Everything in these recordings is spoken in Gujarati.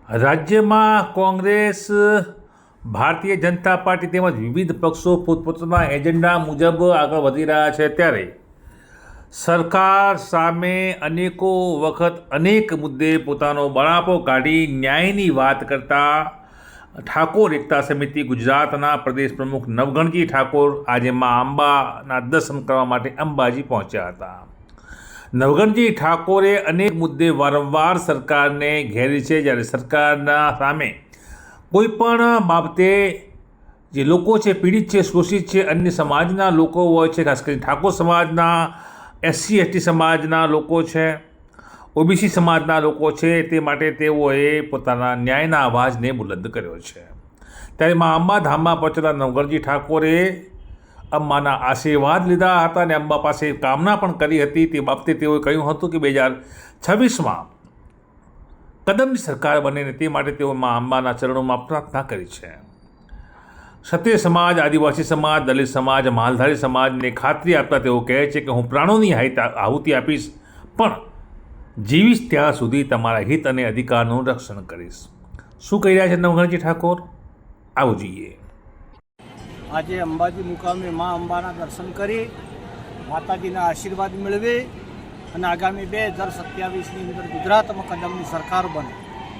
રાજ્યમાં કોંગ્રેસ, ભારતીય જનતા પાર્ટી તેમજ વિવિધ પક્ષો પોતપોતાના એજન્ડા મુજબ આગળ વધી રહ્યા છે, ત્યારે સરકાર સામે અનેકો વખત અનેક મુદ્દે પોતાનો બળાપો કાઢી ન્યાયની વાત કરતા ઠાકોર એકતા સમિતિ ગુજરાતના પ્રદેશ પ્રમુખ નવઘણજી ઠાકોર આજે મા અંબાના દર્શન કરવા માટે અંબાજી પહોંચ્યા હતા. નવઘણજી ઠાકોરે અનેક મુદ્દે વારંવાર સરકારને ઘેરી છે, જ્યારે સરકારના સામે કોઈ પણ બાબતે જે લોકો છે, પીડિત છે, શોષિત છે, અન્ય સમાજના લોકો હોય છે, ખાસ કરીને ઠાકોર સમાજના, SC ST સમાજના લોકો છે, OBC સમાજના લોકો છે, તે માટે તેઓએ પોતાના ન્યાયના અવાજને બુલંદ કર્યો છે. ત્યારે મા અંબા ધામમાં પહોંચેલા નવઘણજી ઠાકોરે અંબાના આશીર્વાદ લીધા હતા અને અંબા પાસે કામના પણ કરી હતી. તે બાબતે તેઓએ કહ્યું હતું કે 2026માં કદમની સરકાર બને ને તે માટે તેઓ મા અંબાના ચરણોમાં પ્રાર્થના કરી છે. ક્ષત્રિય સમાજ, આદિવાસી સમાજ, દલિત સમાજ, માલધારી સમાજને ખાતરી આપતા તેઓ કહે છે કે હું પ્રાણોની આહુતિ આપીશ, પણ જીવીશ ત્યાં સુધી તમારા હિત અને અધિકારનું રક્ષણ કરીશ. શું કહી રહ્યા છે નવઘણજી ઠાકોર? આવું જોઈએ. આજે અંબાજી મુકામે મા અંબાના દર્શન કરી માતાજીના આશીર્વાદ મેળવી અને આગામી 2027ની અંદર ગુજરાતમાં કદમની સરકાર બને.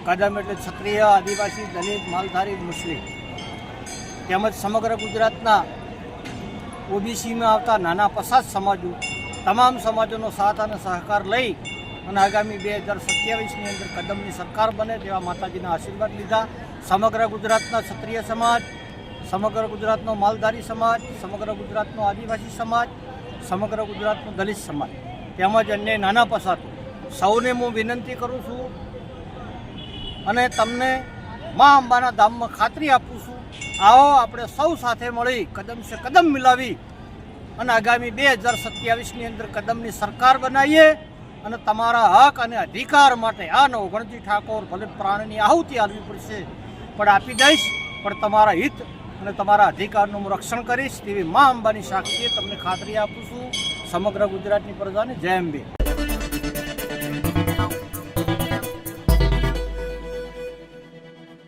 કદમ એટલે ક્ષત્રિય, આદિવાસી, દલિત, માલધારી, મુસ્લિમ તેમજ સમગ્ર ગુજરાતના OBCમાં આવતા નાના પસાદ સમાજો, તમામ સમાજોનો સાથ અને સહકાર લઈ અને આગામી 2027ની અંદર કદમની સરકાર બને તેવા માતાજીના આશીર્વાદ લીધા. સમગ્ર ગુજરાતના ક્ષત્રિય સમાજ, સમગ્ર ગુજરાતનો માલધારી સમાજ, સમગ્ર ગુજરાતનો આદિવાસી સમાજ, સમગ્ર ગુજરાતનો દલિત સમાજ તેમજ અન્ય નાના પસાતો સૌને હું વિનંતી કરું છું અને તમને મા અંબાના ધામમાં ખાતરી આપું છું, આવો આપણે સૌ સાથે મળી કદમ સે કદમ મિલાવી અને આગામી 2027ની અંદર કદમની સરકાર બનાવીએ અને તમારા હક અને અધિકાર માટે આ નવઘણજી ઠાકોર ભલે પ્રાણની આહુતિ આપવી પડશે પણ આપી દઈશ, પણ તમારા હિત અને તમારા અધિકારનું હું રક્ષણ કરીશ તેવી મા અંબાની સાક્ષીએ તમને ખાતરી આપું છું. સમગ્ર ગુજરાતની પ્રજાને જય અંબે.